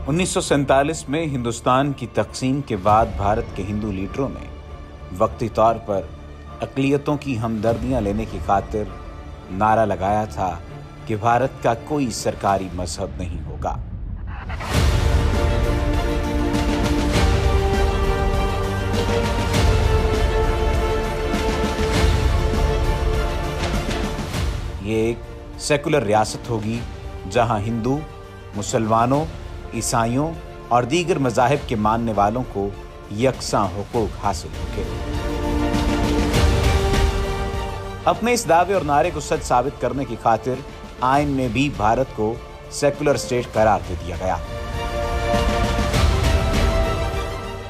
1947 में हिंदुस्तान की तकसीम के बाद भारत के हिंदू लीडरों ने वक्ती तौर पर अक़लियतों की हमदर्दियां लेने की खातिर नारा लगाया था कि भारत का कोई सरकारी मजहब नहीं होगा। ये एक सेकुलर रियासत होगी जहां हिंदू, मुसलमानों, ईसाइयों और दीगर मज़ाहिब के मानने वालों को यकसां हुकूक हासिल होंगे। अपने इस दावे और नारे को सच साबित करने की खातिर आइन में भी भारत को सेकुलर स्टेट करार दे दिया गया,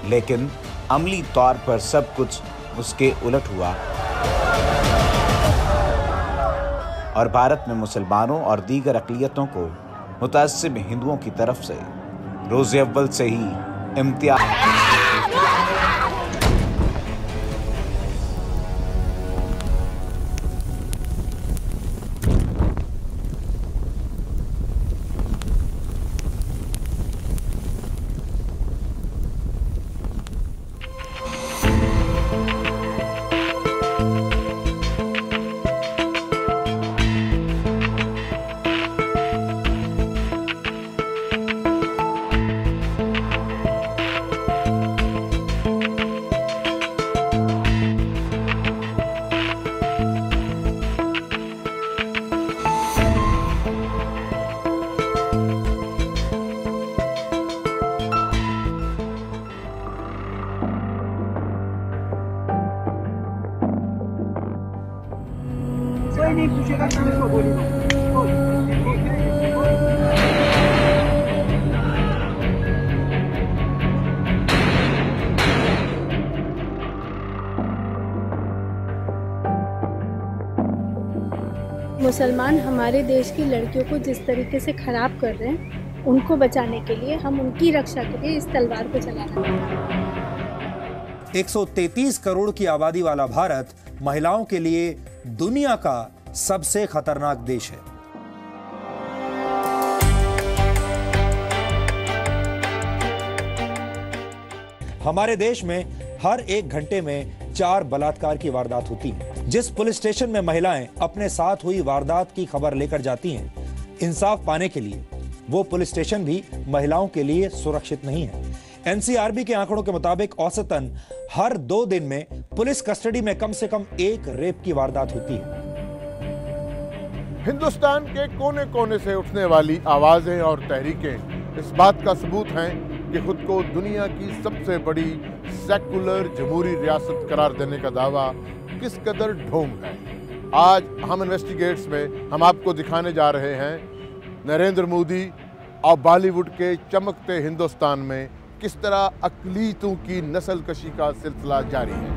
लेकिन अमली तौर पर सब कुछ उसके उलट हुआ और भारत में मुसलमानों और दीगर अक़लियतों को मुतअस्सिब हिंदुओं की तरफ से रोज़े अव्वल से ही इम्तियाज। नहीं पूछेगा तो इसको बोलिए। मुसलमान हमारे देश की लड़कियों को जिस तरीके से खराब कर रहे हैं, उनको बचाने के लिए हम उनकी रक्षा के लिए इस तलवार को चलाना चाहते हैं। 133 करोड़ की आबादी वाला भारत महिलाओं के लिए दुनिया का सबसे खतरनाक देश है। हमारे देश में हर 1 घंटे में 4 बलात्कार की वारदात होती है। जिस पुलिस स्टेशन में महिलाएं अपने साथ हुई वारदात की खबर लेकर जाती हैं, इंसाफ पाने के लिए, वो पुलिस स्टेशन भी महिलाओं के लिए सुरक्षित नहीं है। एनसीआरबी के आंकड़ों के मुताबिक औसतन हर 2 दिन में पुलिस कस्टडी में कम से कम 1 रेप की वारदात होती है। हिंदुस्तान के कोने कोने से उठने वाली आवाजें और तहरीकें इस बात का सबूत हैं कि खुद को दुनिया की सबसे बड़ी सेकुलर जमहूरी रियासत करार देने का दावा किस कदर ढोंग है। आज हम इन्वेस्टिगेट्स में हम आपको दिखाने जा रहे हैं नरेंद्र मोदी और बॉलीवुड के चमकते हिंदुस्तान में किस तरह अक़लियतों की नस्लकशी का सिलसिला जारी है।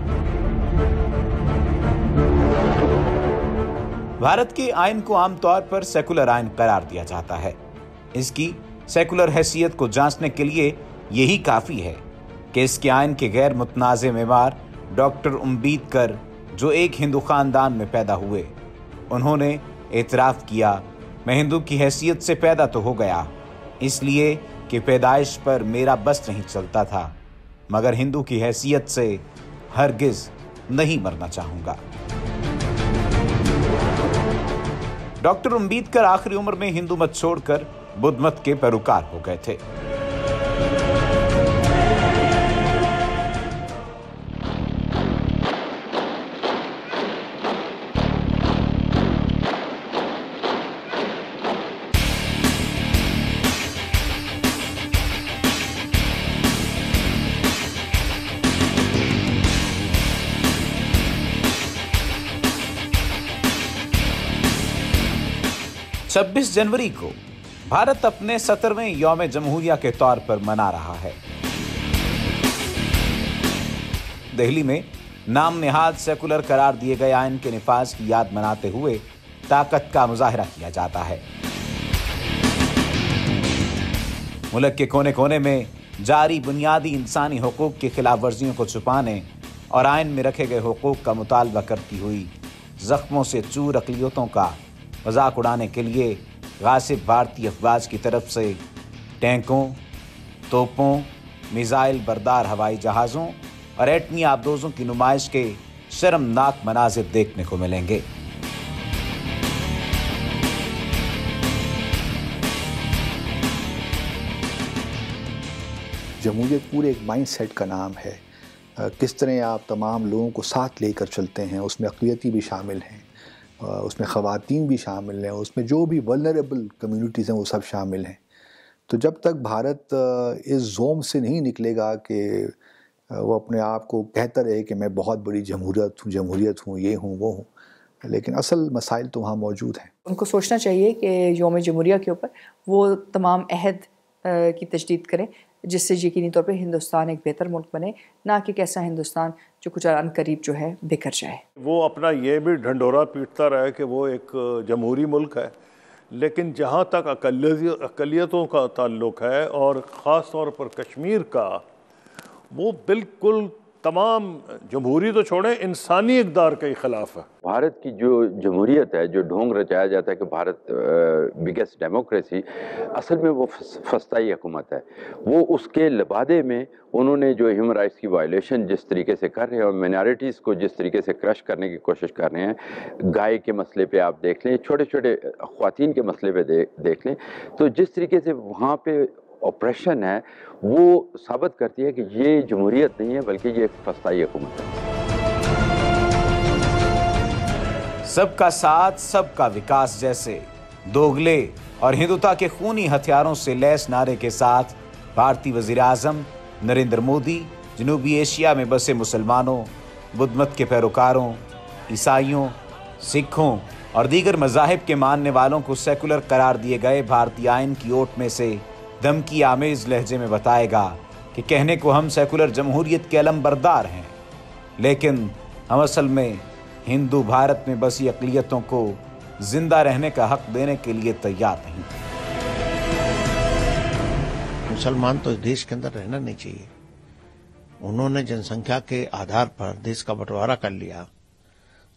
भारत के आइन को आमतौर पर सेकुलर आइन करार दिया जाता है। इसकी सेकुलर हैसियत को जांचने के लिए यही काफ़ी है कि इसके आइन के गैर मुतनाज़े मेमार डॉक्टर अम्बेडकर, जो एक हिंदू ख़ानदान में पैदा हुए, उन्होंने एतराफ़ किया, मैं हिंदू की हैसियत से पैदा तो हो गया इसलिए कि पैदाइश पर मेरा बस नहीं चलता था, मगर हिंदू की हैसियत से हरगिज़ नहीं मरना चाहूँगा। डॉक्टर अम्बेडकर आखिरी उम्र में हिंदू मत छोड़कर बुद्ध मत के पैरोकार हो गए थे। छब्बीस जनवरी को भारत अपने 17वें यौम जमहूरिया के तौर पर मना रहा है। दिल्ली में नाम निहाद सेकुलर करार दिए गए आइन के निफाज की याद मनाते हुए ताकत का मुजाहिरा किया जाता है। मुल्क के कोने कोने में जारी बुनियादी इंसानी हुकूक की खिलाफ वर्जियों को छुपाने और आइन में रखे गए हुकूक का मुतालबा करती हुई जख्मों से चूर अक़लियतों का मजाक उड़ाने के लिए गासिब भारतीय अफवाज की तरफ से टैंकों, तोपों, मिसाइल बरदार हवाई जहाज़ों और एटमी आबदोजों की नुमाइश के शर्मनाक मनाजिर देखने को मिलेंगे। जमहूरियत पूरे एक माइंडसेट का नाम है। किस तरह आप तमाम लोगों को साथ लेकर चलते हैं, उसमें अक़लियती भी शामिल हैं, उसमें ख़वातीन भी शामिल हैं, उसमें जो भी वल्नरेबल कम्युनिटीज़ हैं वो सब शामिल हैं। तो जब तक भारत इस जोम से नहीं निकलेगा कि वो अपने आप को कहता रहे कि मैं बहुत बड़ी जमहूरियत हूँ, ये हूँ, वो हूँ, लेकिन असल मसाइल तो वहाँ मौजूद हैं। उनको सोचना चाहिए कि यौम जमहूरिया के ऊपर वो तमाम अहद की तजदीद करें जिससे यकीनी तौर पे हिंदुस्तान एक बेहतर मुल्क बने, ना कि कैसा हिंदुस्तान जो कुछ अनकरीब जो है बिखर जाए। वो अपना ये भी ढंढोरा पीटता रहे कि वो एक जमहूरी मुल्क है, लेकिन जहाँ तक अक़लियतों का ताल्लुक़ है और ख़ास तौर पर कश्मीर का, वो बिल्कुल तमाम जमहूरी तो छोड़ें, इंसानी इक़दार के ख़िलाफ़ है। भारत की जो जमहूरियत है, जो ढोंग रचाया जाता है कि भारत बिगेस्ट डेमोक्रेसी, असल में वो फस्ताई हुकूमत है। वो उसके लबादे में उन्होंने जो ह्यूमन राइट्स की वायलेशन जिस तरीके से कर रहे हैं और मिनॉरिटीज़ को जिस तरीके से क्रश करने की कोशिश कर रहे हैं, गाय के मसले पे आप देख लें, छोटे छोटे ख़वातीन के मसले पे देख लें, तो जिस तरीके से वहाँ पे ऑपरेशन है, वो साबित करती है कि ये जमहूरियत नहीं है बल्कि ये एक फस्ताई हुकूमत है। सबका साथ, सबका विकास जैसे दोगले और हिंदुता के खूनी हथियारों से लैस नारे के साथ भारतीय वज़ीर-ए-आज़म नरेंद्र मोदी जनूबी एशिया में बसे मुसलमानों, बुद्ध मत के पैरोकारों, ईसाइयों, सिखों और दीगर मज़ाहिब के मानने वालों को सेकुलर करार दिए गए भारतीय आइन की ओट में से धमकी आमेज लहजे में बताएगा कि कहने को हम सेकुलर जमहूरियत के अलमबरदार हैं, लेकिन हम असल में हिंदू भारत में बसी अक़लियतों को जिंदा रहने का हक देने के लिए तैयार नहीं। मुसलमान तो इस देश के अंदर रहना नहीं चाहिए। उन्होंने जनसंख्या के आधार पर देश का बंटवारा कर लिया,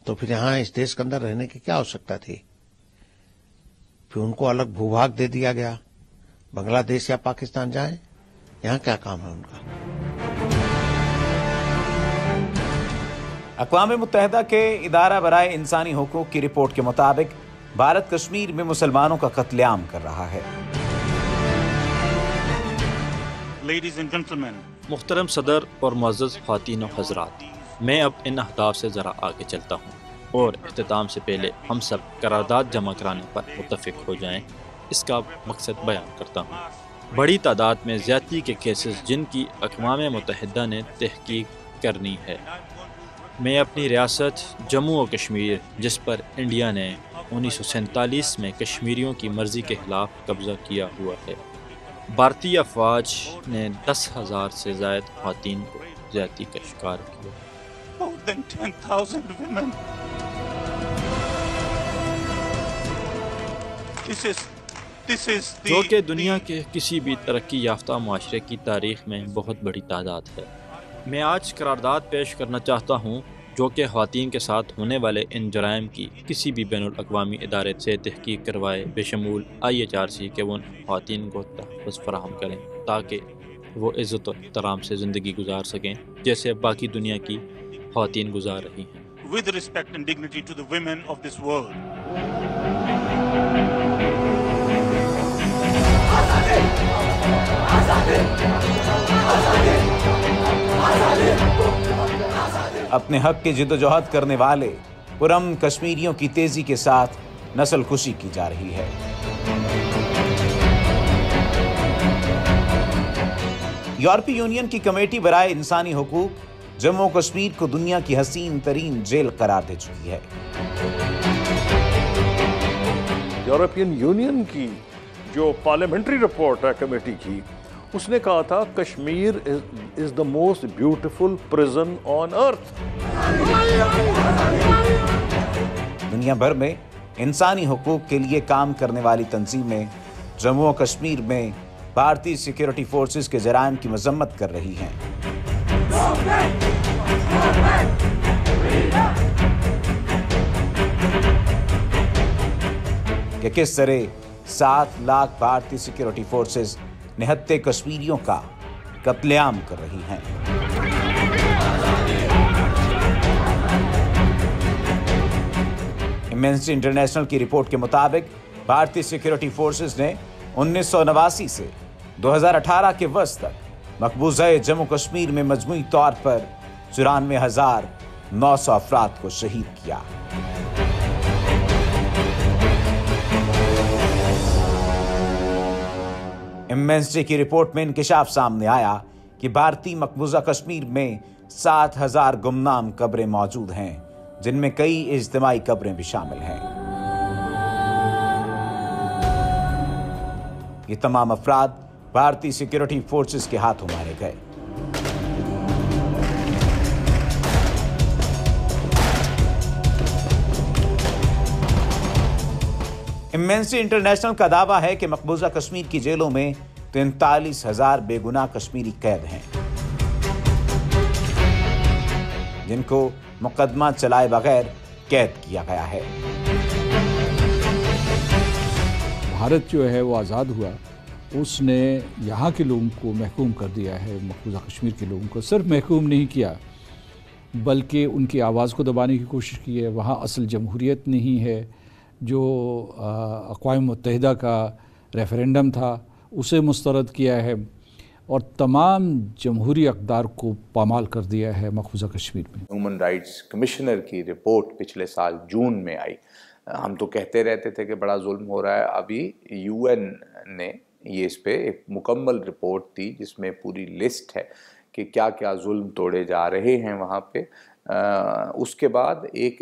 तो फिर यहाँ इस देश के अंदर रहने की क्या आवश्यकता थी? फिर उनको अलग भूभाग दे दिया गया, बांग्लादेश या पाकिस्तान जाएं, यहाँ क्या काम है उनका? अक़वाम मुत्तहिदा के इदारा बराए इंसानी हुकूक की रिपोर्ट के मुताबिक भारत कश्मीर में मुसलमानों का कत्लेआम कर रहा है। मुहतरम सदर और मुअज़्ज़ज़ ख़वातीन और हज़रात, मैं अब इन अहदाफ से ज़रा आगे चलता हूँ और इख्तिताम से पहले हम सब करारदाद जमा कराने पर मुत्तफ़िक हो जाएँ, इसका मकसद बयान करता हूँ। बड़ी तादाद में ज़्यादती के केसेस जिनकी अक़वाम मुत्तहिदा ने तहक़ीक़ करनी है। मैं अपनी रियासत जम्मू और कश्मीर, जिस पर इंडिया ने 1947 में कश्मीरियों की मर्ज़ी के ख़िलाफ़ कब्ज़ा किया हुआ है, भारतीय अफ़वाज ने 10,000 से ज़ायद ख़वातीन को ज़्यादती का शिकार किया। जो कि दुनिया के किसी भी तरक्की याफ्ता माशरे की तारीख़ में बहुत बड़ी तादाद है। मैं आज करारदाद पेश करना चाहता हूँ जो कि ख़वातीन के साथ होने वाले इन जराइम की किसी भी बैनुल अक़वामी इदारे से तहक़ीक़ करवाए, बेशमूल IHRC के वो ख़वातीन को तहफ़्फ़ुज़ फ़राहम करें ताकि वो इज़्ज़त और एहतराम से ज़िंदगी गुजार सकें जैसे बाकी दुनिया की ख़वातीन गुजार रही हैं। With respect and dignity to the women of this world. अपने हक की जिद्दोजहद करने वाले पुरअमन कश्मीरियों की तेजी के साथ नस्ल खुशी की जा रही है। यूरोपीय यूनियन की कमेटी बराए इंसानी हुकूक जम्मू कश्मीर को दुनिया की हसीन तरीन जेल करार दे चुकी है। यूरोपियन यूनियन की जो पार्लियामेंट्री रिपोर्ट है कमेटी की, उसने कहा था Kashmir is the most beautiful prison on earth. दुनिया भर में इंसानी हुकूक के लिए काम करने वाली तंजीमें जम्मू और कश्मीर में भारतीय सिक्योरिटी फोर्सेस के जराइम की मजम्मत कर रही हैं। कि किस तरह 7 लाख भारतीय सिक्योरिटी फोर्सेस निहत्थे कश्मीरियों का कत्लेआम कर रही हैं। एम्नेस्टी इंटरनेशनल की रिपोर्ट के मुताबिक भारतीय सिक्योरिटी फोर्सेस ने 1989 से 2018 के वक्त तक मकबूजा जम्मू कश्मीर में मजमूई तौर पर 94,900 अफराद को शहीद किया। एम्नेस्टी की रिपोर्ट में इंकिशाफ सामने आया कि भारतीय मकबूजा कश्मीर में 7,000 गुमनाम कब्रें मौजूद हैं, जिनमें कई इज्तिमाई कब्रें भी शामिल हैं। ये तमाम अफराद भारतीय सिक्योरिटी फोर्सेस के हाथों मारे गए। एम्नेस्टी इंटरनेशनल का दावा है कि मकबूजा कश्मीर की जेलों में 43,000 बेगुनाह कश्मीरी कैद हैं, जिनको मुकदमा चलाए बगैर कैद किया गया है। भारत जो है वो आज़ाद हुआ, उसने यहाँ के लोगों को महकूम कर दिया है। मकबूजा कश्मीर के लोगों को सिर्फ महकूम नहीं किया, बल्कि उनकी आवाज़ को दबाने की कोशिश की है। वहाँ असल जमहूरियत नहीं है। जो अक़वाम मुत्तहिदा का रेफरेंडम था उसे मुस्तरद किया है और तमाम जमहूरी अक़दार को पामाल कर दिया है मकबूजा कश्मीर में। ह्यूमन राइट्स कमिश्नर की रिपोर्ट पिछले साल जून में आई। हम तो कहते रहते थे कि बड़ा जुल्म हो रहा है। अभी UN ने ये इस पे एक मुकम्मल रिपोर्ट दी जिसमें पूरी लिस्ट है कि क्या क्या जुल्म तोड़े जा रहे हैं वहाँ पे। उसके बाद एक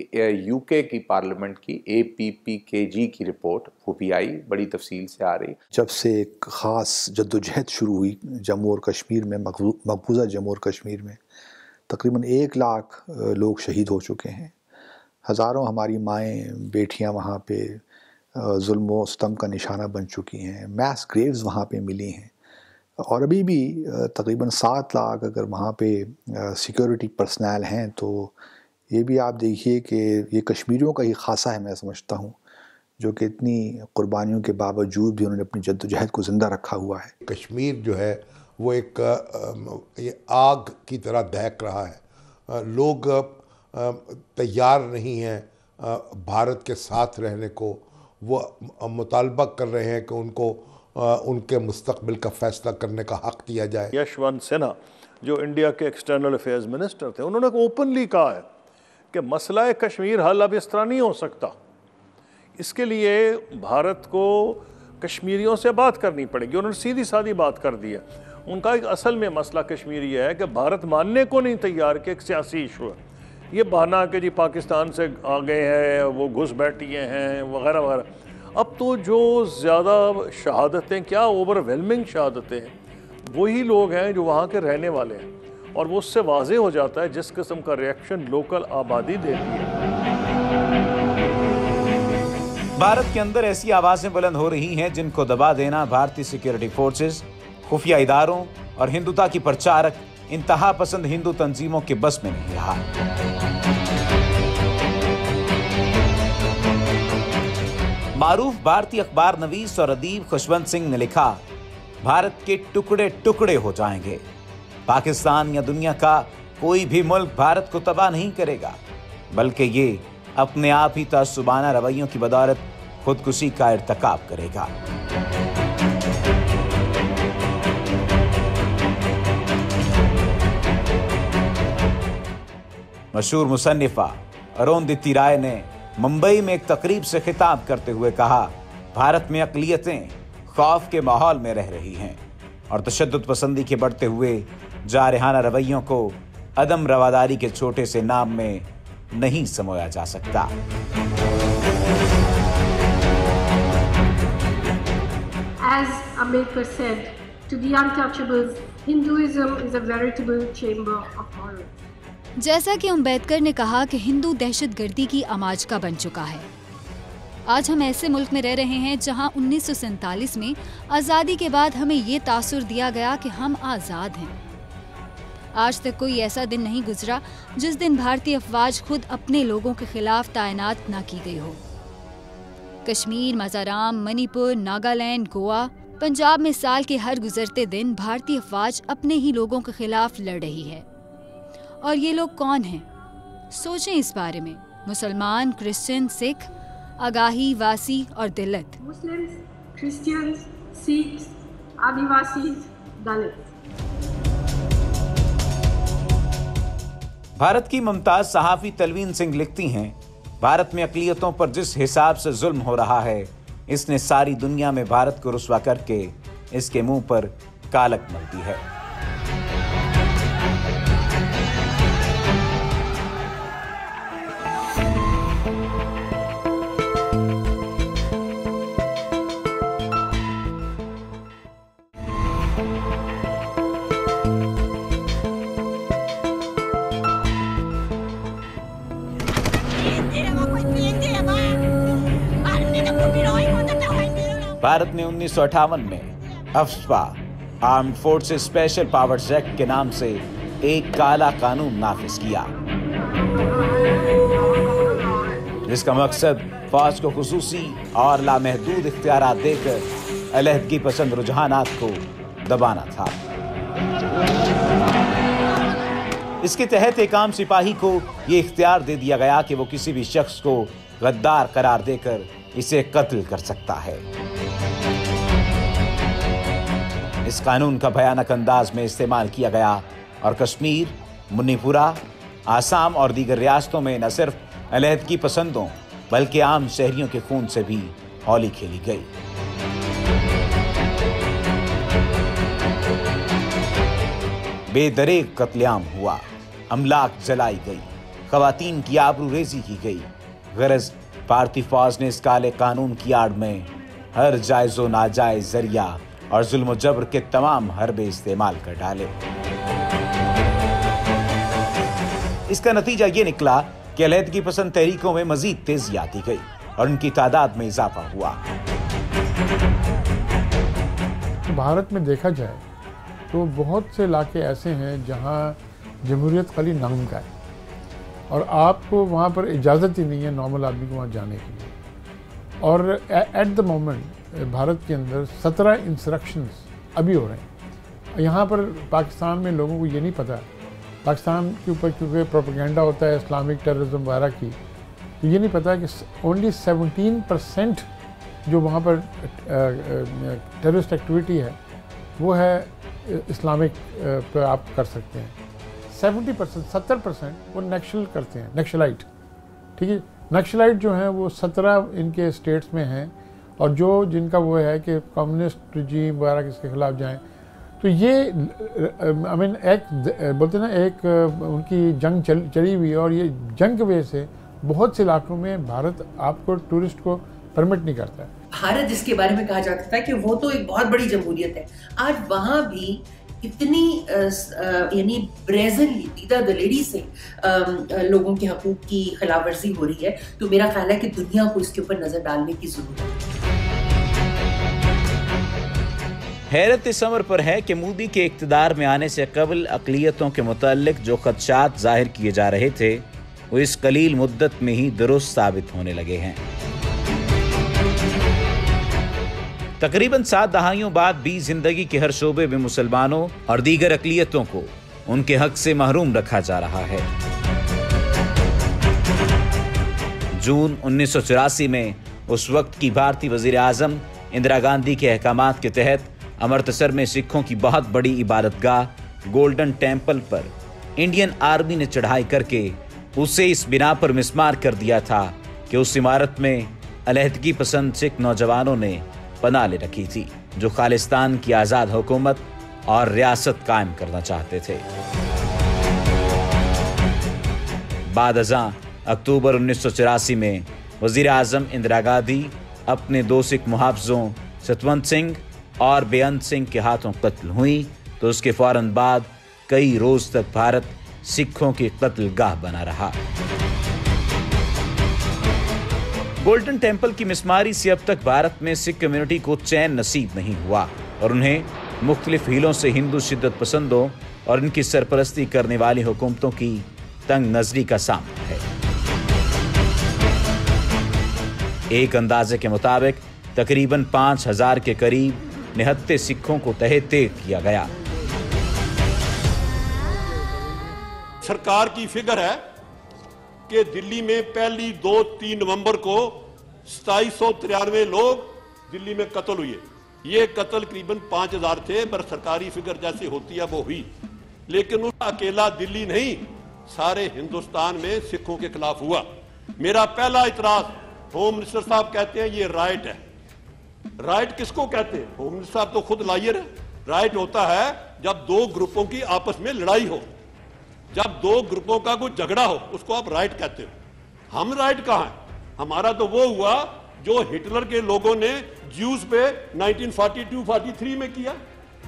UK की पार्लियामेंट की APPKG की रिपोर्ट वो भी आई, बड़ी तफसील से आ रही। जब से एक ख़ास जद्दोजहद शुरू हुई जम्मू और कश्मीर में, मकबूजा जम्मू और कश्मीर में, तकरीबन 1 लाख लोग शहीद हो चुके हैं। हज़ारों हमारी माएँ बेटियाँ वहाँ पे जुल्म व सितम का निशाना बन चुकी हैं। मैस ग्रेव्स वहाँ पे मिली हैं और अभी भी तकरीबन 7 लाख अगर वहाँ पे सिक्योरिटी पर्सनल हैं, तो ये भी आप देखिए कि ये कश्मीरियों का ही खासा है, मैं समझता हूँ, जो कि इतनी कुर्बानियों के बावजूद भी उन्होंने अपनी जद्दोजहद को ज़िंदा रखा हुआ है। कश्मीर जो है वो एक ये आग की तरह दहक रहा है। लोग तैयार नहीं हैं भारत के साथ रहने को। वो मुतालबा कर रहे हैं कि उनको उनके मुस्तकबिल का फैसला करने का हक दिया जाए। यशवंत सिन्हा जो इंडिया के एक्सटर्नल अफेयर्स मिनिस्टर थे, उन्होंने ओपनली कहा है कि मसला कश्मीर हल अब इस तरह नहीं हो सकता। इसके लिए भारत को कश्मीरियों से बात करनी पड़ेगी। उन्होंने सीधी सादी बात कर दी है। उनका एक असल में मसला कश्मीरी है कि भारत मानने को नहीं तैयार कि एक सियासी इशू है। ये बहाना कि जी पाकिस्तान से आ गए हैं, वो घुस बैठिए हैं वगैरह वगैरह। अब तो जो ज़्यादा शहादतें, क्या ओवरवेलमिंग शहादतें हैं, वही लोग हैं जो वहाँ के रहने वाले हैं। और वो उससे वाज़े हो जाता है जिस किस्म का रिएक्शन लोकल आबादी देती है। भारत के अंदर ऐसी आवाज़ें बुलंद हो रही हैं जिनको दबा देना भारतीय सिक्योरिटी फोर्सेस, खुफिया इदारों और हिंदुता की प्रचारक इंतहा पसंद हिंदू तंजीमों के बस में नहीं रहा। मारूफ भारतीय अखबार नवीस और अदीब खुशवंत सिंह ने लिखा, भारत के टुकड़े टुकड़े हो जाएंगे। पाकिस्तान या दुनिया का कोई भी मुल्क भारत को तबाह नहीं करेगा, बल्कि ये अपने आप ही तासुबाना रवैयों की बदौलत खुदकुशी का इर्तिकाब करेगा। मशहूर मुसन्निफा अरुंधति राय ने मुंबई में एक तकरीब से खिताब करते हुए कहा, भारत में अक़लियतें खौफ के माहौल में रह रही हैं और तशद्दुद पसंदी के बढ़ते हुए जारहाना रवैयों को अदम रवादारी के छोटे से नाम में नहीं समोया जा सकता। As Ambedkar said, to the untouchables, Hinduism is a veritable chamber of horrors. जैसा कि अम्बेडकर ने कहा कि हिंदू दहशतगर्दी की आमाज का बन चुका है। आज हम ऐसे मुल्क में रह रहे हैं जहां 1947 में आज़ादी के बाद हमें ये तासुर दिया गया कि हम आज़ाद हैं। आज तक कोई ऐसा दिन नहीं गुजरा जिस दिन भारतीय अफवाज खुद अपने लोगों के खिलाफ तैनात न की गई हो। कश्मीर, मिज़ोरम, मणिपुर, नागालैंड, गोवा पंजाब में साल के हर गुजरते दिन भारतीय फौज अपने ही लोगों के खिलाफ लड़ रही है। और ये लोग कौन हैं? सोचें इस बारे में। मुसलमान, क्रिश्चियन, सिख, अगाही, वासी और दलित। मुस्लिम्स, क्रिश्चियंस, सिख्स, आदिवासी, दलित। भारत की मुमताज सहाफी तलवीन सिंह लिखती हैं, भारत में अक़लियतों पर जिस हिसाब से जुल्म हो रहा है, इसने सारी दुनिया में भारत को रुस्वा करके इसके मुंह पर कालक मल दी है। भारत ने 1958 में AFSPA armed forces special powers act के नाम से एक काला कानून नाफिज किया, जिसका मकसद फौज को खुसूसी और लामहदूद इख्तियारात देकर अलहदगी पसंद रुझानात को दबाना था। इसके तहत एक आम सिपाही को यह इख्तियार दे दिया गया कि वो किसी भी शख्स को गद्दार करार देकर इसे कत्ल कर सकता है। इस कानून का भयानक अंदाज में इस्तेमाल किया गया और कश्मीर, मणिपुरा, आसाम और दीगर रियासतों में न सिर्फ अलहदगी पसंदों बल्कि आम शहरियों के खून से भी होली खेली गई। बेदरेग कत्लेआम हुआ, अमलाक जलाई गई, खवातीन की आबरूरेजी की गई। गरज भारतीय फौज ने इस काले कानून की आड़ में हर जायज़ो नाजायज जरिया और जुल्म जबर के तमाम हरबे इस्तेमाल कर डाले। इसका नतीजा ये निकला कि अलहदगी पसंद तहरीकों में मजीद तेजी आती गई और उनकी तादाद में इजाफा हुआ। भारत में देखा जाए तो बहुत से इलाके ऐसे हैं जहां जमहूरियत खाली नाम का है और आपको वहाँ पर इजाज़त ही नहीं है नॉर्मल आदमी को वहाँ जाने के लिए। और एट द मोमेंट भारत के अंदर 17 इंसरेक्शंस अभी हो रहे हैं। यहाँ पर पाकिस्तान में लोगों को ये नहीं पता, पाकिस्तान के ऊपर क्योंकि प्रोपेगेंडा होता है इस्लामिक टेररिज्म वगैरह की, तो ये नहीं पता कि ओनली 17% जो वहाँ पर टेररिस्ट एक्टिविटी है वो है इस्लामिक पर आप कर सकते हैं। 70% वो नक्सल करते हैं, नक्सलाइट। ठीक है, नक्सलाइट जो हैं वो 17 इनके स्टेट्स में हैं और जो जिनका वो है कि कम्युनिस्ट रजीम वगैरह किसके खिलाफ जाएं, तो ये आई मीन एक बोलते ना एक उनकी जंग चली हुई और ये जंग की वजह से बहुत से इलाकों में भारत आपको टूरिस्ट को परमिट नहीं करता है। भारत जिसके बारे में कहा जाता था कि वो तो एक बहुत बड़ी जमहूरियत है, आज वहाँ भी इतनी यानी ब्रेजनली दीदा दलेरी से लोगों के हकूक की खिलाफ वर्जी हो रही है, तो मेरा ख्याल है कि दुनिया को इसके ऊपर नजर डालने की जरूरत है। हैरत इस अमर पर है कि मोदी के इक्तदार में आने से कबल अक़लियतों के मुताल्लिक जो खदशात जाहिर किए जा रहे थे वो इस कलील मुद्दत में ही दुरुस्त साबित होने लगे हैं। तकरीबन 7 दहाइयों बाद भी जिंदगी के हर शोबे में मुसलमानों और दीगर अक़लियतों को उनके हक से महरूम रखा जा रहा है। जून 1984 में उस वक्त की भारतीय वज़ीर आज़म इंदिरा गांधी के अहकामात के तहत अमृतसर में सिखों की बहुत बड़ी इबादतगाह गोल्डन टेम्पल पर इंडियन आर्मी ने चढ़ाई करके उसे इस बिना पर मिस्मार कर दिया था कि उस इमारत में अलहदगी पसंद सिख नौजवानों ने पनाह ले रखी थी जो खालिस्तान की आज़ाद हुकूमत और रियासत कायम करना चाहते थे। बाद अज़ां अक्टूबर 1984 में वज़ीर आज़म इंदिरा गांधी अपने 2 सिख मुहाफ़िज़ों सतवंत सिंह और बेअंत सिंह के हाथों कत्ल हुई, तो उसके फौरन बाद कई रोज तक भारत सिखों की कत्ल गाह बना रहा। गोल्डन टेम्पल की मिसमारी से अब तक भारत में सिख कम्युनिटी को चैन नसीब नहीं हुआ और उन्हें मुख्तलिफ हीलों से हिंदू शिद्दत पसंदों और इनकी सरपरस्ती करने वाली हुकूमतों की तंग नजरी का सामना है। एक अंदाजे के मुताबिक तकरीबन 5000 के करीब निहत्थे सिखों को तहे किया गया। सरकार की फिगर है कि दिल्ली में पहली 2-3 नवंबर को 2793 लोग दिल्ली में कत्ल हुए। ये कत्ल करीबन 5000 थे, पर सरकारी फिगर जैसी होती है वो हुई। लेकिन उस अकेला दिल्ली नहीं, सारे हिंदुस्तान में सिखों के खिलाफ हुआ। मेरा पहला इतराज, होम मिनिस्टर साहब कहते हैं ये राइट है। राइट किसको कहते हैं? होम मिनिस्टर साहब तो खुद लाइयर है। राइट होता है जब दो ग्रुपों की आपस में लड़ाई हो, जब दो ग्रुपों का कोई झगड़ा हो, उसको आप राइट कहते हो। हम राइट कहां है? हमारा तो वो हुआ जो हिटलर के लोगों ने ज्यूज पे 1942-43 में किया,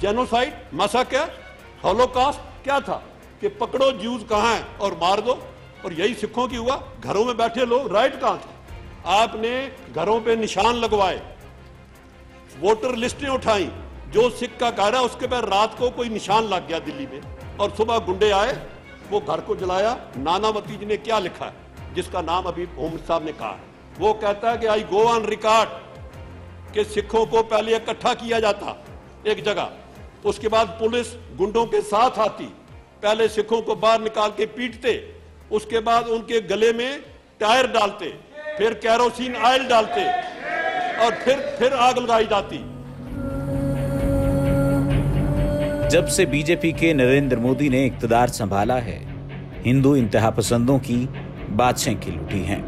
जेनोसाइड, मैसाकर, हॉलोकॉस्ट। क्या था कि पकड़ो ज्यूज कहां है और मार दो, और यही सिखों की हुआ। घरों में बैठे लोग, राइट कहां था? आपने घरों पे निशान लगवाए, वोटर लिस्टें उठाई, जो सिख का घर है उसके पर रात को कोई निशान लग गया दिल्ली में, और सुबह गुंडे आए, वो घर को जलाया। नानावती जी ने क्या लिखा है, जिसका नाम अभी होम साहब ने कहा, वो कहता है कि आई गो ऑन रिकॉर्ड कि सिखों को पहले इकट्ठा किया जाता एक जगह, उसके बाद पुलिस गुंडों के साथ आती, पहले सिखों को बाहर निकाल के पीटते, उसके बाद उनके गले में टायर डालते, फिर कैरोसिन ऑयल डालते, और फिर आग लगाई जाती। जब से बीजेपी के नरेंद्र मोदी ने इक्तदार संभाला है, हिंदू इंतहा पसंदों की बादशाहें खिल उठी हैं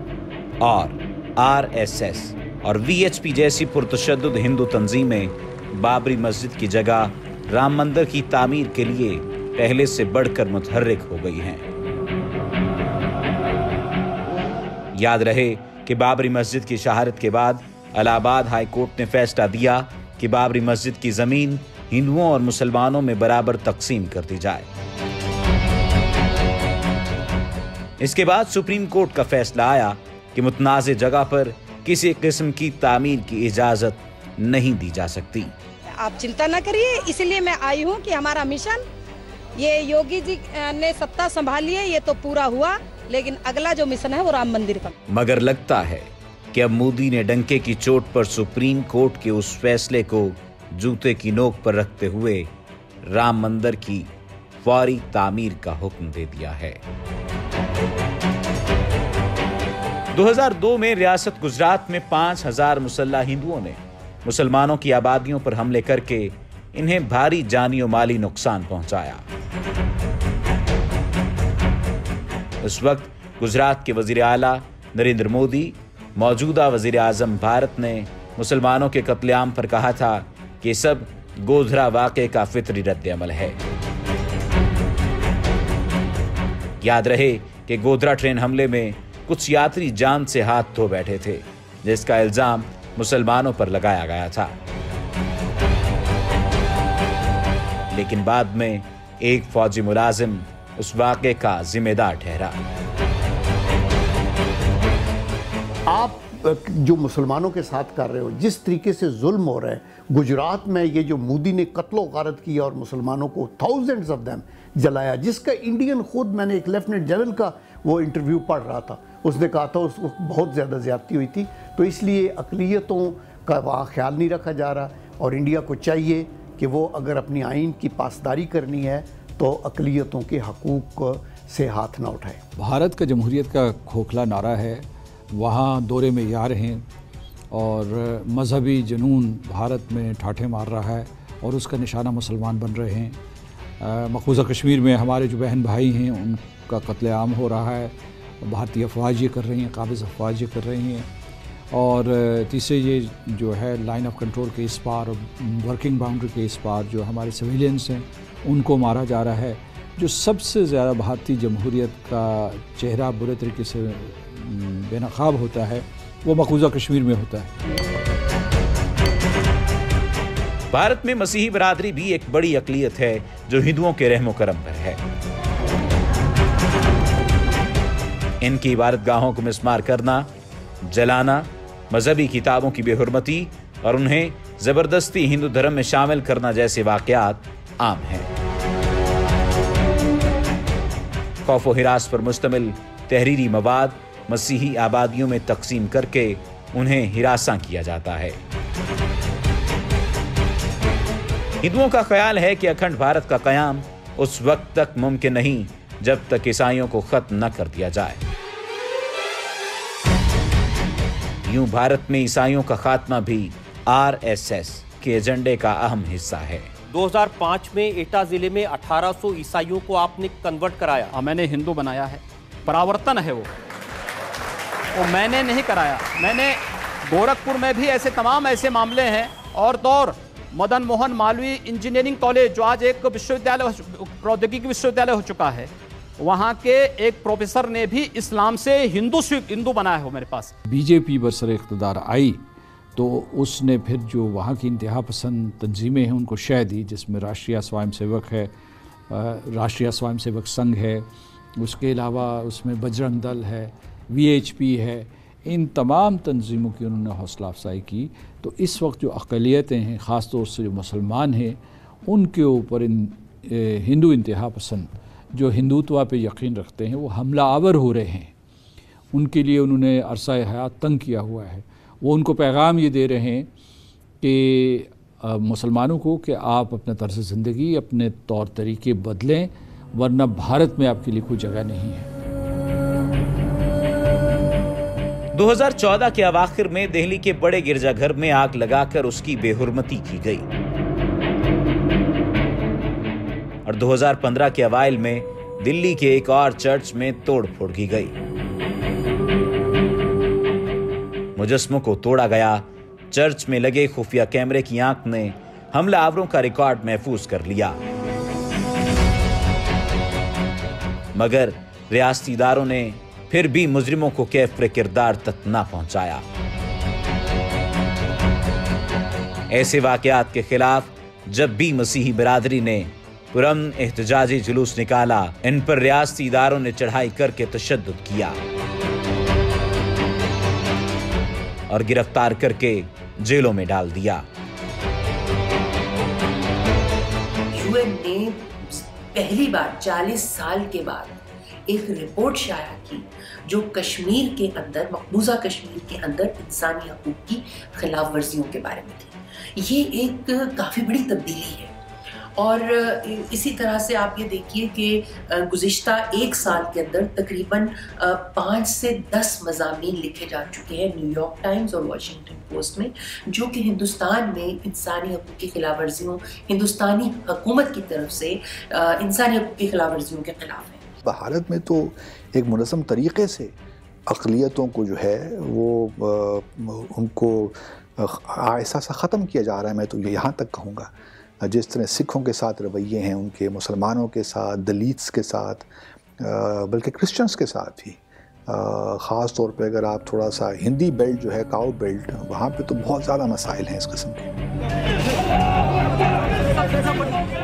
और आरएसएस और वीएचपी जैसी पुरतशद्दुद हिंदू तंजीमें बाबरी मस्जिद की जगह राम मंदिर की तामीर के लिए पहले से बढ़कर मुतहर्रिक हो गई हैं। याद रहे कि बाबरी मस्जिद की शहादत के बाद इलाहाबाद हाई कोर्ट ने फैसला दिया कि बाबरी मस्जिद की जमीन हिंदुओं और मुसलमानों में बराबर तकसीम कर दी जाए। इसके बाद सुप्रीम कोर्ट का फैसला आया कि मुतनाज़े जगह पर किसी किस्म की तामीर की इजाजत नहीं दी जा सकती। आप चिंता न करिए, इसलिए मैं आई हूँ कि हमारा मिशन, ये योगी जी ने सत्ता संभाली है, ये तो पूरा हुआ, लेकिन अगला जो मिशन है वो राम मंदिर का। मगर लगता है कि अब मोदी ने डंके की चोट पर सुप्रीम कोर्ट के उस फैसले को जूते की नोक पर रखते हुए राम मंदिर की फौरी तामीर का हुक्म दे दिया है। 2002 में रियासत गुजरात में 5000 मुसल्ला हिंदुओं ने मुसलमानों की आबादियों पर हमले करके इन्हें भारी जानी और माली नुकसान पहुंचाया। उस वक्त गुजरात के वजीर आला नरेंद्र मोदी, मौजूदा वजीर आजम भारत ने मुसलमानों के कत्लेआम पर कहा था कि सब गोधरा वाक़े का फितरी रद्द-ए-अमल है। याद रहे कि गोधरा ट्रेन हमले में कुछ यात्री जान से हाथ धो बैठे थे, जिसका इल्जाम मुसलमानों पर लगाया गया था। लेकिन बाद में एक फौजी मुलाजिम उस वाक़े का जिम्मेदार ठहरा। आप जो मुसलमानों के साथ कर रहे हो, जिस तरीके से जुल्म हो रहा है गुजरात में, ये जो मोदी ने कत्लो गारत किया और मुसलमानों को थाउजेंड्स ऑफ देम जलाया, जिसका इंडियन खुद, मैंने एक लेफ्टिनेंट जनरल का वो इंटरव्यू पढ़ रहा था, उसने कहा था उसको बहुत ज़्यादा ज़्यादती हुई थी। तो इसलिए अक़लियतों का वहाँ ख्याल नहीं रखा जा रहा, और इंडिया को चाहिए कि वो अगर अपनी आइन की पासदारी करनी है तो अक़लियतों के हकूक़ से हाथ ना उठाए। भारत का जमहूरियत का खोखला नारा है, वहाँ दौरे में यार हैं, और मजहबी जुनून भारत में ठाठे मार रहा है और उसका निशाना मुसलमान बन रहे हैं। मकबूजा कश्मीर में हमारे जो बहन भाई हैं उनका कत्लेआम हो रहा है, भारतीय अफवाज ये कर रही हैं, काबिज़ अफवाज ये कर रही हैं, और तीसरे ये जो है लाइन ऑफ कंट्रोल के इस पार, वर्किंग बाउंड्री के इस पार जो हमारे सिविलियंस हैं उनको मारा जा रहा है। जो सबसे ज़्यादा भारतीय जमहूरियत का चेहरा बुरे तरीके से बेनकाब होता है वो मकबूजा कश्मीर में होता है। भारत में मसीही बरादरी भी एक बड़ी अक़लियत है जो हिंदुओं के रहमो करम पर है। इनकी इबादतगाहों को मिस्मार करना, जलाना, मजहबी किताबों की बेहुरमती और उन्हें जबरदस्ती हिंदू धर्म में शामिल करना जैसे वाक़यात आम हैं। खौफ व हिरास पर मुश्तमिल तहरीरी मवाद मसीही आबादियों में तकसीम करके उन्हें हिरासा किया जाता है। हिंदुओं का ख्याल है कि अखंड भारत का कयाम उस वक्त तक मुमकिन नहीं जब तक ईसाइयों को खत्म न कर दिया जाए। यूं भारत में ईसाइयों का खात्मा भी आरएसएस के एजेंडे का अहम हिस्सा है। 2005 में एटा जिले में 1800 ईसाइयों को आपने कन्वर्ट कराया। मैंने हिंदू बनाया है, परावर्तन है वो मैंने नहीं कराया। मैंने गोरखपुर में भी तमाम ऐसे मामले हैं। और तो और मदन मोहन मालवीय इंजीनियरिंग कॉलेज जो आज एक विश्वविद्यालय, प्रौद्योगिकी विश्वविद्यालय हो चुका है, वहाँ के एक प्रोफेसर ने भी इस्लाम से हिंदू बनाया हो मेरे पास। बीजेपी बरसरे इक़्तिदार आई तो उसने फिर जो वहाँ की इंतहा पसंद तंजीमें हैं उनको शह दी, जिसमें राष्ट्रीय स्वयंसेवक है, राष्ट्रीय स्वयंसेवक संघ है, उसके अलावा उसमें बजरंग दल है, वीएचपी है। इन तमाम तंजीमों की उन्होंने हौसला अफजाई की। तो इस वक्त जो अक़लियतें हैं, ख़ास तौर से जो मुसलमान हैं, उनके ऊपर इन हिंदू इंतहा पसंद जो हिंदुत्व पे यकीन रखते हैं वो हमला आवर हो रहे हैं। उनके लिए उन्होंने अरसा हयात तंग किया हुआ है। वो उनको पैगाम ये दे रहे हैं कि मुसलमानों को कि आप अपना तर्ज़ ज़िंदगी, अपने तौर तरीके बदलें, वरना भारत में आपके लिए कोई जगह नहीं है। 2014 के अवाखिर में दिल्ली के बड़े गिरजाघर में आग लगाकर उसकी बेहुरमती की गई और 2015 के अवाइल में दिल्ली के एक और चर्च में तोड़फोड़ की गई। मुजस्मों को तोड़ा गया। चर्च में लगे खुफिया कैमरे की आंख ने हमलावरों का रिकॉर्ड महफूज कर लिया, मगर रियासती इदारों ने फिर भी मुजरिमों को कैफ़ किरदार तक ना पहुंचाया। ऐसे वाकयात के खिलाफ जब भी मसीही बिरादरी ने पुरअमन एहतजाजी जुलूस निकाला, इन पर रियासती इदारों ने चढ़ाई करके तशद्दुद किया और गिरफ्तार करके जेलों में डाल दिया। यूएन ने पहली बार 40 साल के बाद एक रिपोर्ट शाया की जो कश्मीर के अंदर, मकबूजा कश्मीर के अंदर इंसानी हकूक की खिलाफ वर्जियों के बारे में थी। ये एक काफ़ी बड़ी तब्दीली है। और इसी तरह से आप ये देखिए कि गुज़िश्ता एक साल के अंदर तकरीबन 5 से 10 मज़ामीन लिखे जा चुके हैं न्यूयॉर्क टाइम्स और वाशिंगटन पोस्ट में, जो कि हिंदुस्तान में इंसानी हकूक़ की खिलाफ वर्जियों, हिंदुस्तानी हुकूमत की तरफ से इंसानी हकूक़ की खिलाफ वर्जियों के खिलाफ है। भारत में तो एक मुनज़्ज़म तरीक़े से अक़लियतों को जो है वो उनको ऐसा ख़त्म किया जा रहा है। मैं तो यहाँ तक कहूँगा जिस तरह सिखों के साथ रवैये हैं उनके, मुसलमानों के साथ, दलित्स के साथ, बल्कि क्रिश्चियंस के साथ भी, ख़ास तौर पे अगर आप थोड़ा सा हिंदी बेल्ट जो है, काउ बेल्ट, वहाँ पे तो बहुत ज़्यादा मसाइल हैं इस किस्म के।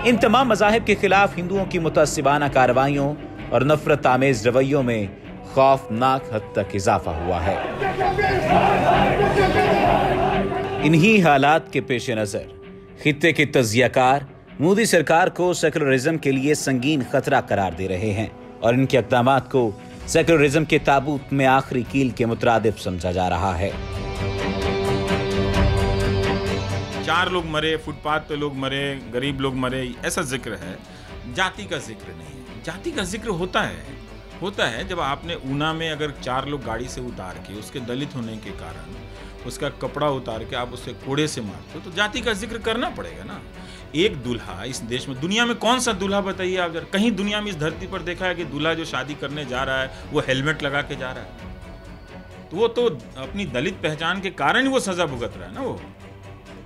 इन तमाम मज़ाहिब के खिलाफ हिंदुओं की मुतअस्सिबाना कार्रवाइयों और नफरत आमेज रवैयों में खौफनाक हद तक इजाफा हुआ है। इन्हीं हालात के पेश नज़र खित्ते के तज़ियाकार मोदी सरकार को सेकुलरिज्म के लिए संगीन खतरा करार दे रहे हैं और इनके इक़दामात को सेकुलरिज्म के ताबूत में आखिरी कील के मुतरादिफ समझा जा रहा है। 4 लोग मरे, फुटपाथ पे लोग मरे, गरीब लोग मरे, ऐसा जिक्र है, जाति का जिक्र नहीं है। जाति का जिक्र होता है जब आपने ऊना में अगर 4 लोग गाड़ी से उतार के उसके दलित होने के कारण उसका कपड़ा उतार के आप उससे कोड़े से मारते हो तो जाति का जिक्र करना पड़ेगा ना। एक दूल्हा इस देश में, दुनिया में कौन सा दूल्हा बताइए आप जरा, कहीं दुनिया में इस धरती पर देखा है कि दूल्हा जो शादी करने जा रहा है वो हेलमेट लगा के जा रहा है? तो वो तो अपनी दलित पहचान के कारण ही वो सजा भुगत रहा है ना। वो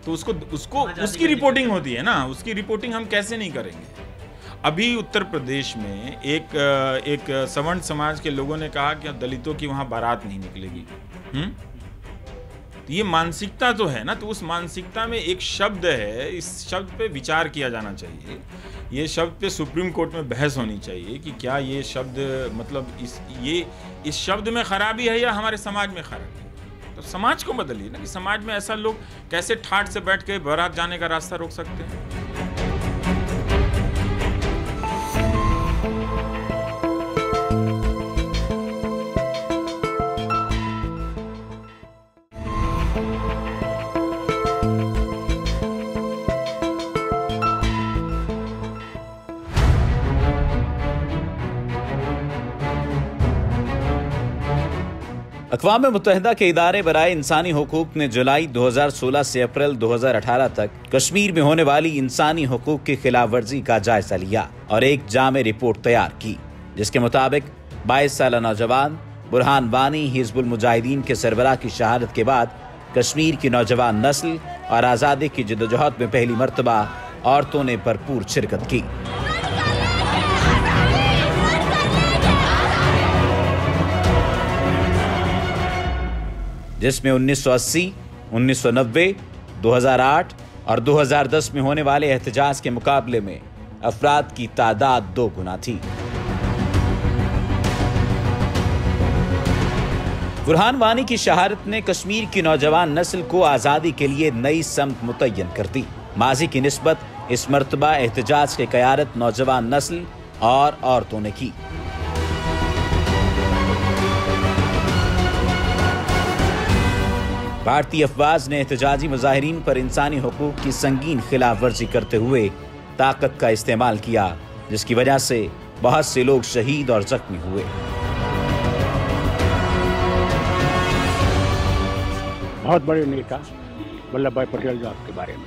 तो उसको उसकी रिपोर्टिंग होती है ना, उसकी रिपोर्टिंग हम कैसे नहीं करेंगे। अभी उत्तर प्रदेश में एक सवर्ण समाज के लोगों ने कहा कि दलितों की वहाँ बारात नहीं निकलेगी। तो ये मानसिकता तो है ना, तो उस मानसिकता में एक शब्द है, इस शब्द पे विचार किया जाना चाहिए। ये शब्द पे सुप्रीम कोर्ट में बहस होनी चाहिए कि क्या ये शब्द मतलब इस शब्द में खराबी है या हमारे समाज में खराबी है। तो समाज को बदलिए ना, कि समाज में ऐसा लोग कैसे ठाठ से बैठ के बारात जाने का रास्ता रोक सकते हैं। अक़वाम मुत्तहिदा के इदारे बराए इंसानी हुकूक ने जुलाई 2016 से अप्रैल 2018 तक कश्मीर में होने वाली इंसानी हुकूक की खिलाफ वर्जी का जायजा लिया और एक जामे रिपोर्ट तैयार की, जिसके मुताबिक 22 साल नौजवान बुरहान वानी हिजबुल मुजाहिदीन के सरबराह की शहादत के बाद कश्मीर की नौजवान नस्ल और आज़ादी की जद्दोजहद में पहली मर्तबा औरतों ने भरपूर शिरकत की। जिसमें 1980, 1990, 2008 और 2010 में होने वाले एहतजाज के मुकाबले में अफराद की तादाद 2 गुना थी। बुरहान वानी की शहादत ने कश्मीर की नौजवान नस्ल को आज़ादी के लिए नई समत मुतय्यन कर दी। माजी की निस्बत इस मर्तबा एहतजाज की क़यादत नौजवान नस्ल और औरतों ने की। भारतीय अफवाज ने एहतजाजी मुजाहिरीन पर इंसानी हुकूक की संगीन खिलाफ वर्जी करते हुए ताकत का इस्तेमाल किया, जिसकी वजह से बहुत से लोग शहीद और जख्मी हुए। बहुत बड़े नेता वल्लभ भाई पटेल साहब के बारे में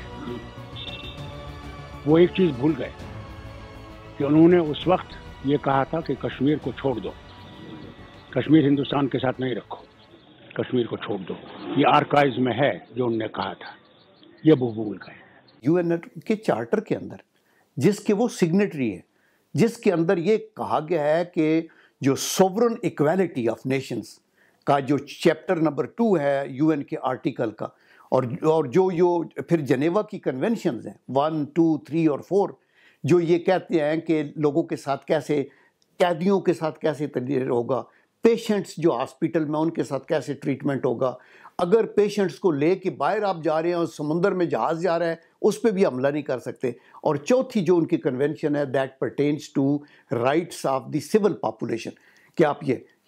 वो एक चीज़ भूल गए कि उन्होंने उस वक्त ये कहा था कि कश्मीर को छोड़ दो, कश्मीर हिंदुस्तान के साथ नहीं रखो, कश्मीर को छोड़ दो। ये आर्काइव्स में है जो उन्होंने कहा था, ये वो भूल गए। यूएन के चार्टर के अंदर जिसके वो सिग्नेटरी है, जिसके अंदर ये कहा गया है कि जो सोवरेन इक्वालिटी ऑफ नेशंस का जो चैप्टर नंबर 2 है यूएन के आर्टिकल का, और जो फिर जनेवा की कन्वेंशंस हैं 1, 2, 3 और 4, जो ये कहते हैं कि लोगों के साथ कैसे, कैदियों के साथ कैसे तरीका होगा, पेशेंट्स जो हॉस्पिटल में उनके साथ कैसे ट्रीटमेंट होगा, अगर पेशेंट्स को लेके बाहर आप जा रहे हैं और समुंदर में जहाज़ जा रहा है उस पर भी हमला नहीं कर सकते। और चौथी जो उनकी कन्वेंशन है that pertains to rights of the civil population, कि आप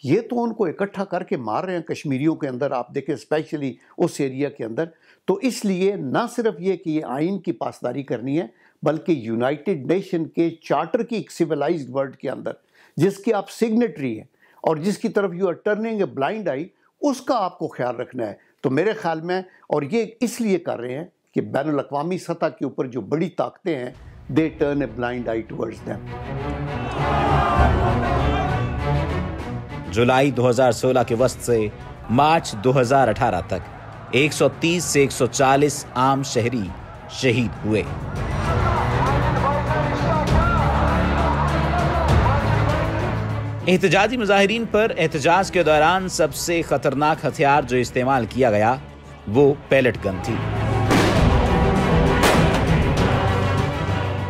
ये तो उनको इकट्ठा करके मार रहे हैं कश्मीरियों के अंदर, आप देखें स्पेशली उस एरिया के अंदर। तो इसलिए ना सिर्फ ये कि ये आइन की पासदारी करनी है, बल्कि यूनाइटेड नेशन के चार्टर की एक सिविलाइज्ड वर्ल्ड के अंदर जिसके आप सिग्नेटरी हैं और जिसकी तरफ you are turning a blind eye, उसका आपको ख्याल रखना है। तो मेरे ख्याल में, और ये इसलिए कर रहे हैं कि बैनुल अक़वामी सतह के ऊपर जो बड़ी ताकतें हैं they turn a blind eye towards them. जुलाई 2016 के वस्त से मार्च 2018 तक 130 से 140 आम शहरी शहीद हुए। एहतजाजी मुजाहिरीन पर एहतजाज के दौरान सबसे खतरनाक हथियार जो इस्तेमाल किया गया वो पैलेट गन थी।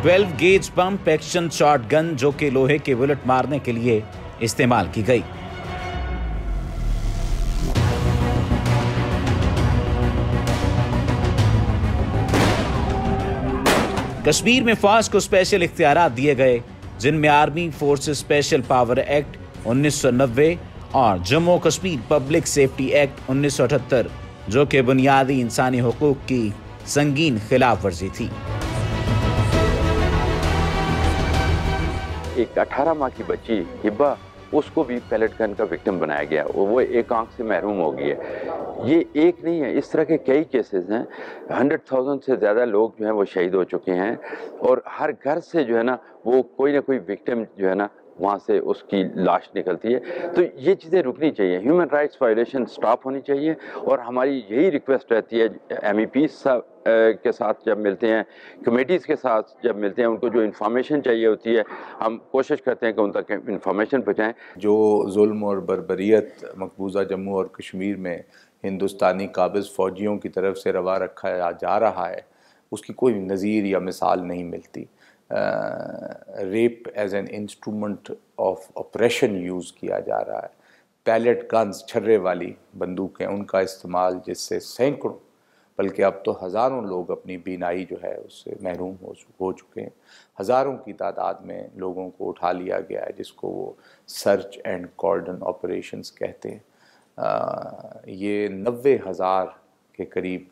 12 gauge pump action shot gun जो कि लोहे के बुलेट मारने के लिए इस्तेमाल की गई। कश्मीर में फौज को स्पेशल इख्तियारात दिए गए, जिनमें army forces special power act 1990 और Jammu Kashmir public safety act 1978 जो कि बुनियादी इंसानी हुकूक की संगीन खिलाफ वर्जी थी। एक 18 माह की बच्ची हिब्बा, उसको भी पैलेट गन का विक्टिम बनाया गया, वो एक आंख से महरूम हो गई है। ये एक नहीं है, इस तरह के कई केसेस हैं। 100,000 से ज़्यादा लोग जो हैं वो शहीद हो चुके हैं और हर घर से जो है ना वो कोई ना कोई विक्टिम जो है ना वहाँ से उसकी लाश निकलती है। तो ये चीज़ें रुकनी चाहिए, ह्यूमन राइट्स वायलेशन स्टॉप होनी चाहिए। और हमारी यही रिक्वेस्ट रहती है MEPs के साथ जब मिलते हैं, कमेटीज़ के साथ जब मिलते हैं, उनको जो इन्फॉर्मेशन चाहिए होती है हम कोशिश करते हैं कि उन तक इन्फॉर्मेशन पहुँचाएँ। जो जुल्म और बर्बरियत मकबूजा जम्मू और कश्मीर में हिंदुस्तानी काबिज़ फ़ौजियों की तरफ से रवा रखा जा रहा है, उसकी कोई नज़ीर या मिसाल नहीं मिलती। Rape as an instrument of operation use किया जा रहा है। पैलेट गन्स, छर्रे वाली बंदूकें, उनका इस्तेमाल जिससे सैकड़ों बल्कि अब तो हज़ारों लोग अपनी बीनाई जो है उससे महरूम हो चुके हैं। हज़ारों की तादाद में लोगों को उठा लिया गया है, जिसको वो सर्च एंड कॉर्डन ऑपरेशंस कहते हैं। ये 90,000 के करीब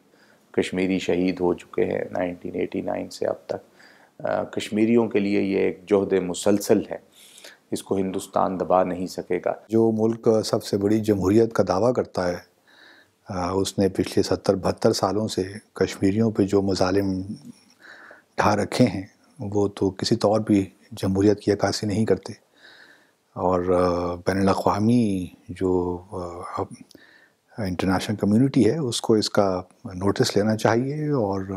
कश्मीरी शहीद हो चुके हैं 1989 से अब तक। कश्मीरियों के लिए ये एक जोहद मुसलसल है इसको हिंदुस्तान दबा नहीं सकेगा। जो मुल्क सबसे बड़ी जमहूरियत का दावा करता है, उसने पिछले 70-72 सालों से कश्मीरियों पे जो मज़ालिम ढा रखे हैं वो तो किसी तौर भी जमहूरियत की अक्कासी नहीं करते। और बैनुल अक़वामी जो इंटरनेशनल कम्युनिटी है उसको इसका नोटिस लेना चाहिए और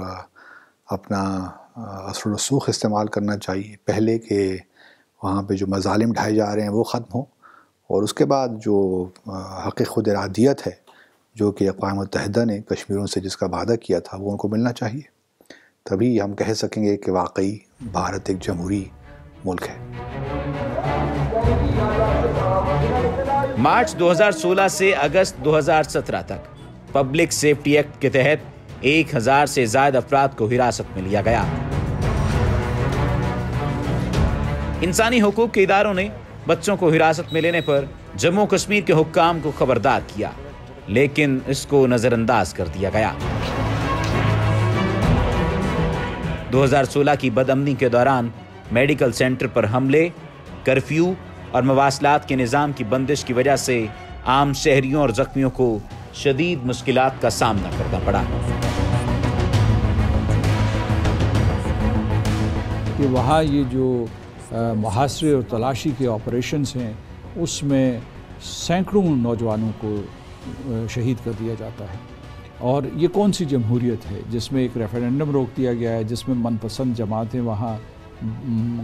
अपना असर रसूख इस्तेमाल करना चाहिए, पहले के वहाँ पे जो मज़ालिम ढाए जा रहे हैं वो ख़त्म हो, और उसके बाद जो हक़ खुद इरादियत है जो कि अक़वाम मुत्तहिदा ने कश्मीरियों से जिसका वादा किया था वो उनको मिलना चाहिए। तभी हम कह सकेंगे कि वाकई भारत एक जमहूरी मुल्क है। मार्च 2016 से अगस्त 2017 तक पब्लिक सेफ्टी एक्ट के तहत 1000 से ज्यादा अफराद को हिरासत में लिया गया। इंसानी हुकूक के इदारों ने बच्चों को हिरासत में लेने पर जम्मू कश्मीर के हुक्काम को खबरदार किया, लेकिन इसको नजरअंदाज कर दिया गया। 2016 की बदअमनी के दौरान मेडिकल सेंटर पर हमले, कर्फ्यू और मवासलात के निज़ाम की बंदिश की वजह से आम शहरियों और जख्मियों को शदीद मुश्किलात का सामना करना पड़ा। कि वहाँ ये जो मुहासरे और तलाशी के ऑपरेशंस हैं उसमें सैकड़ों नौजवानों को शहीद कर दिया जाता है। और ये कौन सी जमहूरियत है जिसमें एक रेफरेंडम रोक दिया गया है, जिसमें मनपसंद जमातें वहाँ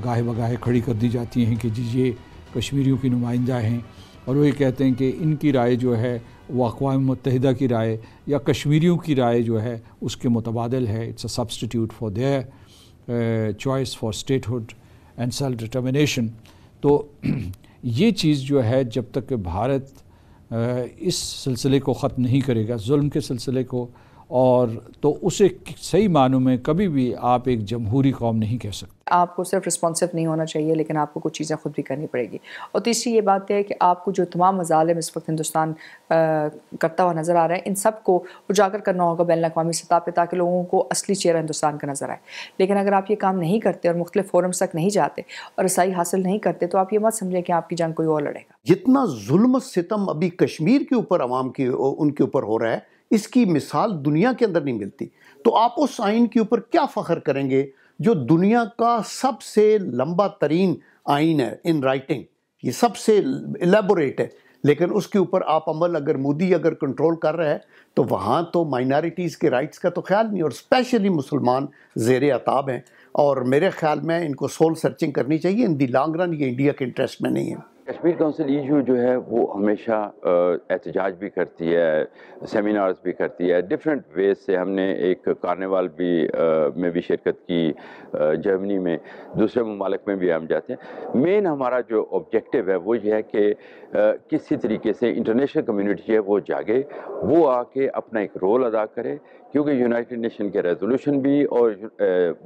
गाहे बगाहे खड़ी कर दी जाती हैं कि जी ये कश्मीरियों की नुमाइंदा हैं, और वो ये कहते हैं कि इनकी राय जो है वो अक़वाम मुत्तहिदा की राय या कश्मीरियों की राय जो है उसके मुतबादिल है। It's a substitute for their choice for statehood and self determination. तो ये चीज़ जो है जब तक भारत इस सिलसिले को ख़त्म नहीं करेगा, जुल्म के सिलसिले को, और तो उसे सही मानों में कभी भी आप एक जमहूरी कौम नहीं कह सकते। आपको सिर्फ रिस्पॉन्सिव नहीं होना चाहिए, लेकिन आपको कुछ चीज़ें खुद भी करनी पड़ेगी। और तीसरी ये बात है कि आपको जो तमाम मज़ालिम इस वक्त हिंदुस्तान करता हुआ नज़र आ रहा है, इन सब को उजागर करना होगा बैनुल-अक़वामी सतह पे, ताकि लोगों को असली चेहरा हिंदुस्तान का नज़र आए। लेकिन अगर आप ये काम नहीं करते और मुख्तलिफ फोरम्स तक नहीं जाते और रसाई हासिल नहीं करते, तो आप ये मत समझें कि आपकी जंग कोई और लड़ेगा। जितना जुल्म सितम अभी कश्मीर के ऊपर अवाम की उनके ऊपर हो रहा है, इसकी मिसाल दुनिया के अंदर नहीं मिलती। तो आप उस आइन के ऊपर क्या फ़ख्र करेंगे जो दुनिया का सबसे लंबा तरीन आइन है इन राइटिंग, ये सबसे एलेबोरेट है, लेकिन उसके ऊपर आप अमल अगर मोदी अगर कंट्रोल कर रहा है तो वहाँ तो माइनॉरिटीज़ के राइट्स का तो ख्याल नहीं, और स्पेशली मुसलमान ज़ेर अताब हैं। और मेरे ख्याल में इनको सोल सर्चिंग करनी चाहिए। इन दी लॉन्ग रन ये इंडिया के इंटरेस्ट में नहीं है। कश्मीर काउंसिल इशू जो है वो हमेशा एहतजाज भी करती है, सेमिनार्स भी करती है, डिफरेंट वेज से। हमने एक कार्निवाल भी में भी शिरकत की जर्मनी में, दूसरे ममालिक में भी हम जाते हैं। मेन हमारा जो ऑब्जेक्टिव है वो ये है कि किसी तरीके से इंटरनेशनल कम्युनिटी है वो जागे, वो आके अपना एक रोल अदा करे, क्योंकि यूनाइटेड नेशन के रेजोल्यूशन भी और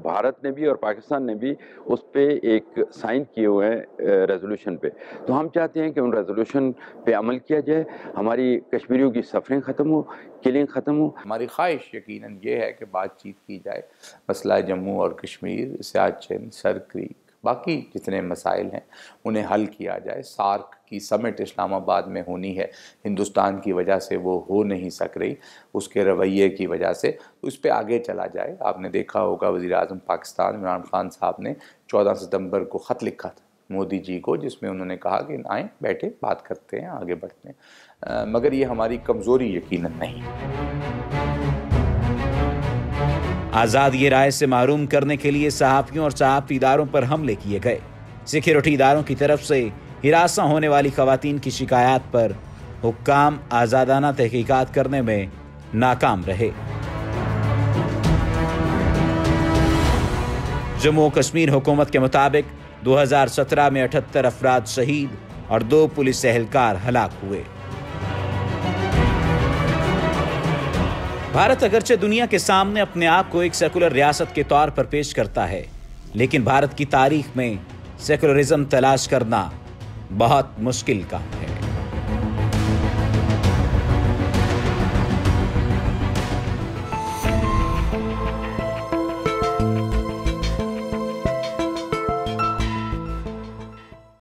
भारत ने भी और पाकिस्तान ने भी उस पर एक साइन किए हुए हैं रेजोल्यूशन पे। तो हम चाहते हैं कि उन रेजोल्यूशन पे अमल किया जाए, हमारी कश्मीरियों की सफरिंग ख़त्म हो, किलिंग ख़त्म हो। हमारी ख्वाहिश यकीनन ये है कि बातचीत की जाए, मसला जम्मू और कश्मीर, सियाचिन, सर क्रीक, बाकी जितने मसाइल हैं उन्हें हल किया जाए। सार्क की समिट इस्लामाबाद में होनी है, हिंदुस्तान की वजह से वो हो नहीं सक रही, उसके रवैये की वजह से, तो इस पर आगे चला जाए। आपने देखा होगा वज़ीर आज़म पाकिस्तान इमरान खान साहब ने 14 सितंबर को ख़त लिखा था मोदी जी को, जिसमें उन्होंने कहा कि आएँ, बैठे, बात करते हैं, आगे बढ़ते हैं। मगर ये हमारी कमज़ोरी यकीनन नहीं। आज़ादी राय से महरूम करने के लिए सहाफ़ियों और सहाफ़ी इदारों पर हमले किए गए। सिक्योरिटी इदारों की तरफ से हिरासा होने वाली ख़वातीन की शिकायत पर हुक्काम आज़ादाना तहकीकात करने में नाकाम रहे। जम्मू कश्मीर हुकूमत के मुताबिक 2017 में 78 अफराद शहीद और 2 पुलिस एहलकार हलाक हुए। भारत अगरचे दुनिया के सामने अपने आप को एक सेकुलर रियासत के तौर पर पेश करता है, लेकिन भारत की तारीख में सेकुलरिज्म तलाश करना बहुत मुश्किल काम है।